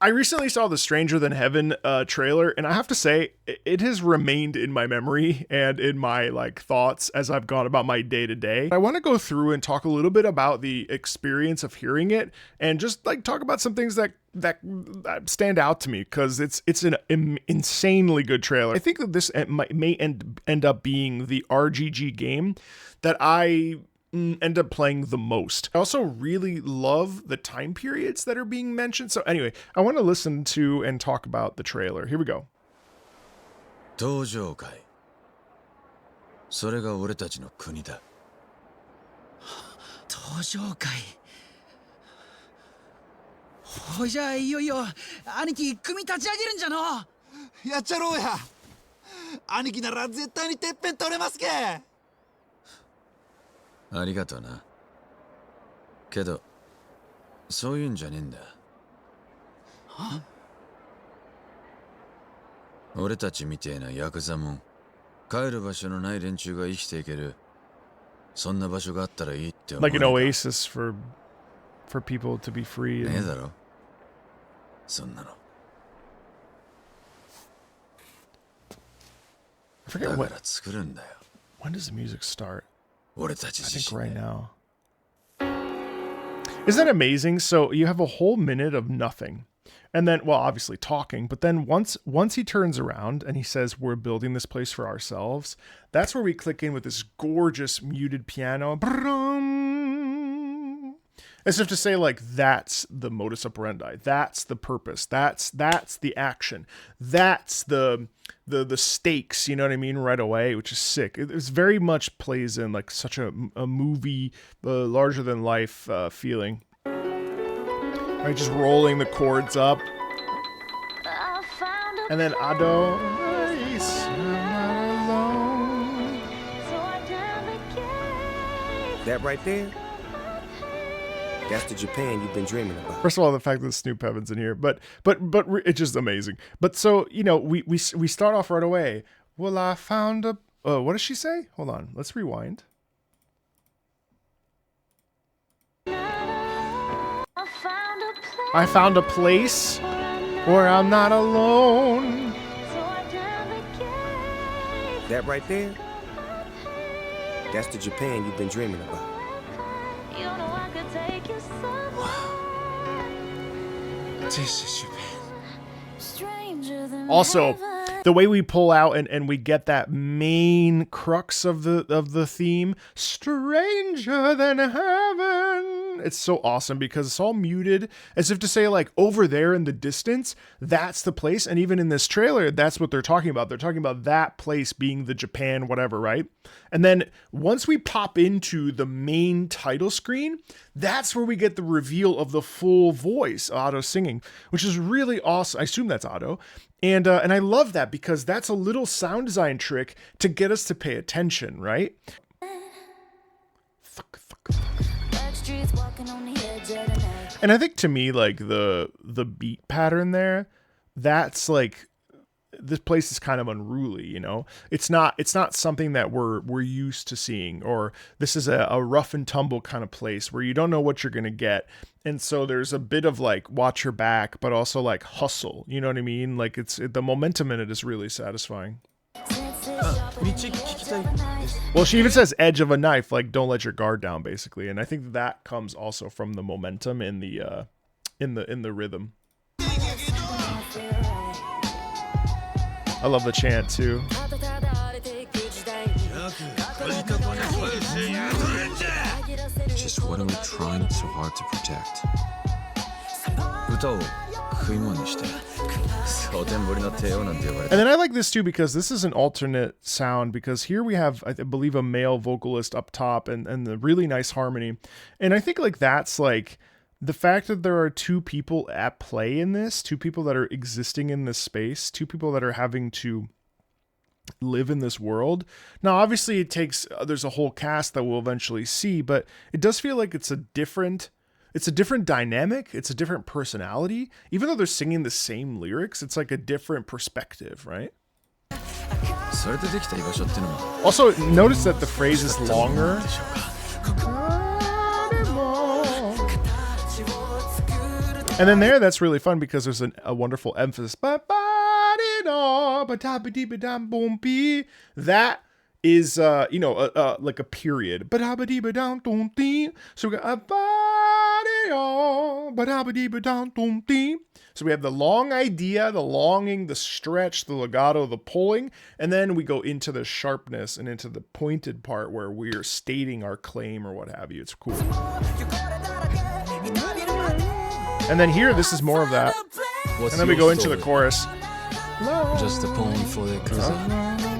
I recently saw the Stranger Than Heaven trailer, and I have to say, it has remained in my memory and in my like thoughts as I've gone about my day to day. I want to go through and talk a little bit about the experience of hearing it, and just like talk about some things that stand out to me, because it's an insanely good trailer. I think that this may end up being the RGG game that I end up playing the most. I also really love the time periods that are being mentioned. So anyway, I want to listen to and talk about the trailer. Here we go. 登場界。それが俺たちの国だ。登場界。ほいじゃあいよいよ兄貴組立ち上げるんじゃの。やっちゃろうや。兄貴なら絶対にてっぺん取れますけ。ありがとうな。けど、そういうんじゃねえんだ。は？俺たちみてえなヤクザもん、帰る場所のない連中が生きていける。そんな場所があったらいいって思う。Like an oasis for people to be free. ねえだろ。そんなの。I forget what. だから作るんだよ。 When does the music start? 俺たち I 自 think 身 right で。 now. Isn't that amazing? So you have a whole minute of nothing. And then, well, obviously talking, but then once he turns around and he says, we're building this place for ourselves, that's where we click in with this gorgeous muted piano. As if to say, like, that's the modus operandi. That's the purpose. That's the action. That's the stakes, you know what I mean, right away, which is sick. It's very much plays in like such a movie, larger than life feeling. Right, just rolling the chords up. And then Ado. That right there, that's the Japan you've been dreaming about. First of all, the fact that Snoop Heaven's in here, but it's just amazing. But so, you know, we start off right away. Well, I found a what does she say? Hold on, let's rewind. I found a place where I'm not alone. That right there, that's the Japan you've been dreaming about. This is Japan. Also, the way we pull out and we get that main crux of the theme, stranger than heaven. It's so awesome because it's all muted, as if to say, like, over there in the distance, that's the place. And even in this trailer, that's what they're talking about. They're talking about that place being the Japan whatever, right? And then once we pop into the main title screen, that's where we get the reveal of the full voice, Otto singing, which is really awesome. I assume that's Otto. And I love that because that's a little sound design trick to get us to pay attention, right? And I think to me, like the beat pattern there, that's like, this place is kind of unruly, you know. It's not something that we're used to seeing, or this is a rough and tumble kind of place where you don't know what you're gonna get, and so there's a bit of like watch your back, but also like hustle. You know what I mean? Like the momentum in it is really satisfying. Well, she even says edge of a knife, like don't let your guard down, basically, and I think that comes also from the momentum in the rhythm. I love the chant too. Just what are we trying so hard to protect? And then I like this too because this is an alternate sound, because here we have, I believe, a male vocalist up top and the really nice harmony. And I think like that's like the fact that there are two people at play in this, two people that are existing in this space, two people that are having to live in this world. Now, obviously there's a whole cast that we'll eventually see, but it does feel like it's a different dynamic. It's a different personality. Even though they're singing the same lyrics, it's like a different perspective, right? Also, notice that the phrase is longer. And then that's really fun because there's a wonderful emphasis. That is, like a period. So we got so we have the long idea, the longing, the stretch, the legato, the pulling, and then we go into the sharpness and into the pointed part where we're stating our claim or what have you. It's cool. And then here, this is more of that. What's And then we your go into story? the chorus. Just a poem for the cousin.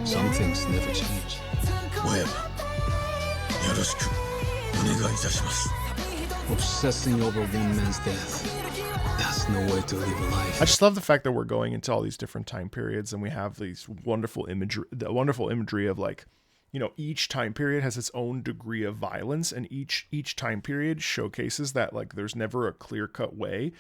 Some things never change. 親よろしくお願いいたします Obsessing over one man's death. That's no way to live a life. I just love the fact that we're going into all these different time periods and we have these wonderful imagery of like, each time period has its own degree of violence, and each time period showcases that like there's never a clear-cut way.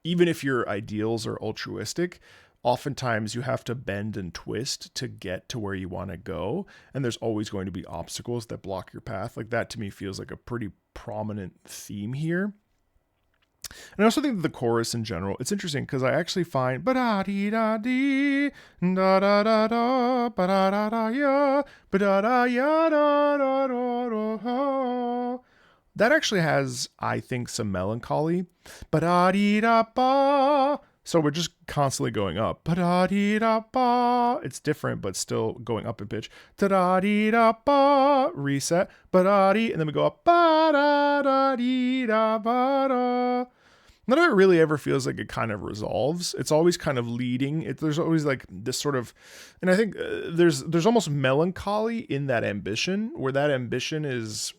Even if your ideals are altruistic, oftentimes you have to bend and twist to get to where you want to go, and there's always going to be obstacles that block your path. Like that to me feels like a pretty prominent theme here. And I also think that the chorus in general, it's interesting because I actually find ba-da-dee-da-dee, da-da-da-da, ba-da-da-da-ya, ba-da-da-ya-da-da-da-da. That actually has, I think, some melancholy. Ba-da-dee-da-ba. So we're just constantly going up. Ba-da-dee-da-ba. It's different, but still going up in pitch. Da-da-dee-da-ba. Reset. Ba-da-dee. And then we go up. Ba-da-da-dee-da-ba-da. None of it really ever feels like it kind of resolves. It's always kind of leading. There's always like this sort of, and I think there's almost melancholy in that ambition, where that ambition is,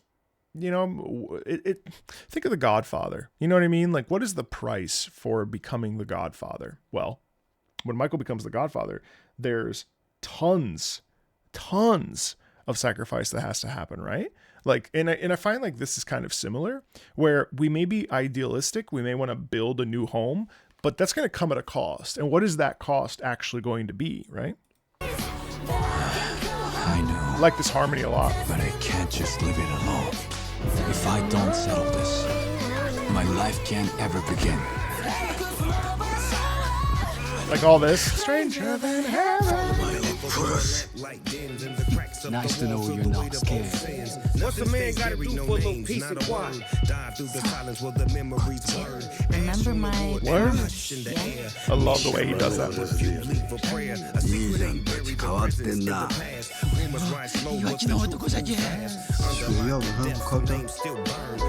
think of The Godfather. You know what I mean? Like, what is the price for becoming the Godfather? Well, when Michael becomes the Godfather, there's tons of sacrifice that has to happen, right? Like, and I find like this is kind of similar, where we may be idealistic, we may want to build a new home, but that's going to come at a cost. And what is that cost actually going to be, right? I know, I like this harmony a lot. but I can't just leave it alone. If I don't settle this, my life can't ever begin. Like all this. Stranger than heaven. Nice to know you're not scared. What's a man gotta do for a little peace and quiet? Remember my Word? I love the way he does that.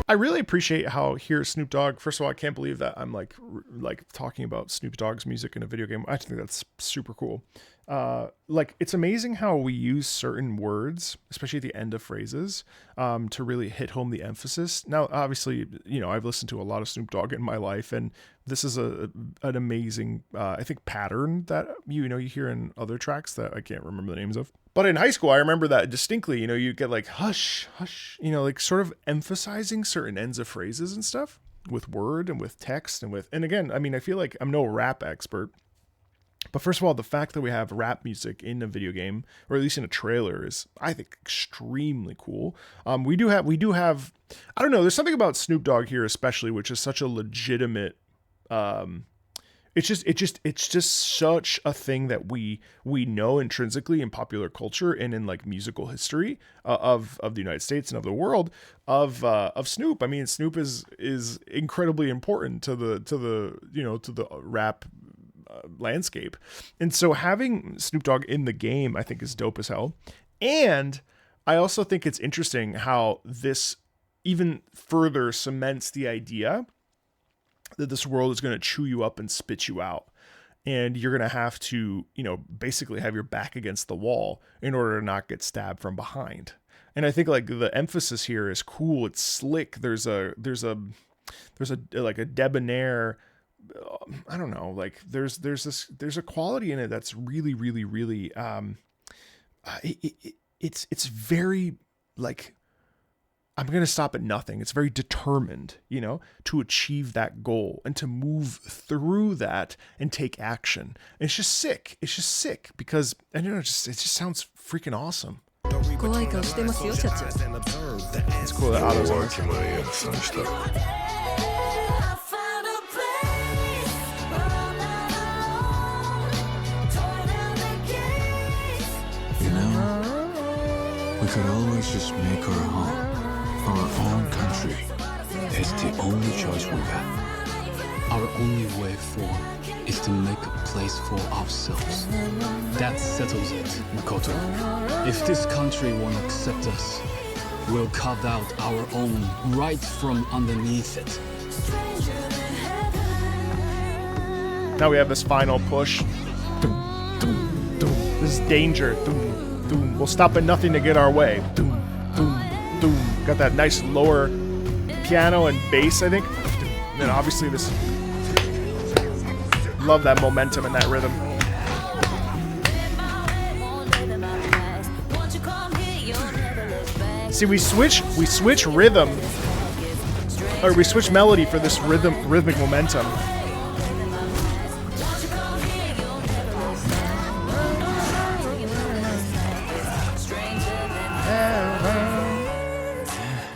I really appreciate how here Snoop Dogg, first of all, I can't believe that I'm like talking about Snoop Dogg's music in a video game. I think that's super cool. Like, it's amazing how we use certain words, especially at the end of phrases, to really hit home the emphasis. Now, obviously, I've listened to a lot of Snoop Dogg in my life, and this is an amazing, I think, pattern that, you hear in other tracks that I can't remember the names of. But in high school, I remember that distinctly. You get like, hush, hush, like sort of emphasizing certain ends of phrases and stuff with word and with text and again, I mean, I feel like I'm no rap expert. But first of all, the fact that we have rap music in a video game, or at least in a trailer, is, I think, extremely cool. We do have, I don't know, there's something about Snoop Dogg here especially, which is such a legitimate, it's just such a thing that we know intrinsically in popular culture and in like musical history of the United States and of the world of Snoop. I mean, Snoop is incredibly important to the rap landscape. And so having Snoop Dogg in the game, I think, is dope as hell. And I also think it's interesting how this even further cements the idea that this world is going to chew you up and spit you out. And you're going to have to, basically have your back against the wall in order to not get stabbed from behind. And I think like the emphasis here is cool. It's slick. There's a like a debonair, I don't know, like there's a quality in it that's really, really, really, it's very like, I'm going to stop at nothing. It's very determined, to achieve that goal and to move through that and take action. And it's just sick. It's just sick because, it just sounds freaking awesome. 怖い顔してますよ社長 It's cool that Otto's on it. We could always just make our home, our own country. It's the only choice we got. Our only way forward is to make a place for ourselves. That settles it, Makoto. If this country won't accept us, we'll carve out our own right from underneath it. Now we have this final push. Doom, doom, doom. This is danger. Doom, doom. We'll stop at nothing to get our way. Doom, doom, doom. Got that nice lower piano and bass, I think. Doom. And then obviously this. Love that momentum and that rhythm. See, we switch rhythm, or we switch melody for this rhythmic momentum.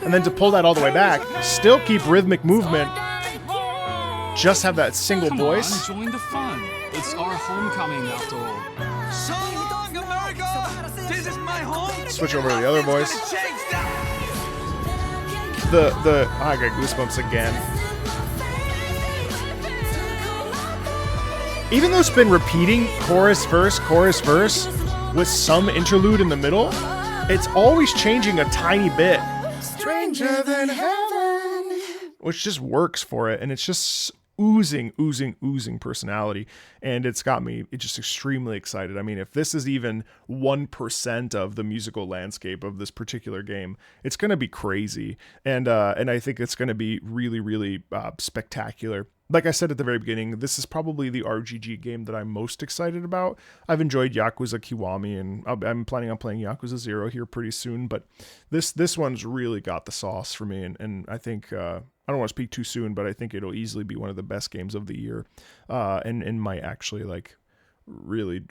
And then to pull that all the way back, still keep rhythmic movement, just have that single voice. Join the fun. It's our homecoming after all. So long, America! This is my home! Switch over to the other voice. I got goosebumps again. Even though it's been repeating chorus, verse, with some interlude in the middle, it's always changing a tiny bit. Stranger than heaven. Which just works for it, and it's just oozing personality, and it's got me just extremely excited. I mean, if this is even 1% of the musical landscape of this particular game, it's going to be crazy, and I think it's going to be really spectacular. Like I said at the very beginning, this is probably the RGG game that I'm most excited about. I've enjoyed Yakuza Kiwami, and I'm planning on playing Yakuza 0 here pretty soon, but this one's really got the sauce for me, and I think, I don't want to speak too soon, but I think it'll easily be one of the best games of the year, and might actually like really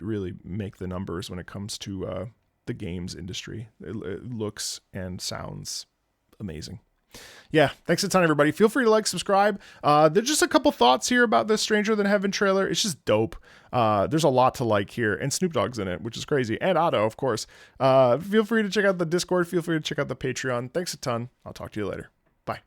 make the numbers when it comes to the games industry. It looks and sounds amazing. Yeah, thanks a ton, everybody. Feel free to like, subscribe. There's just a couple thoughts here about this Stranger Than Heaven trailer. It's just dope. There's a lot to like here, and Snoop Dogg's in it, which is crazy, and Otto, of course. Feel free to check out the Discord. Feel free to check out the Patreon. Thanks a ton. I'll talk to you later.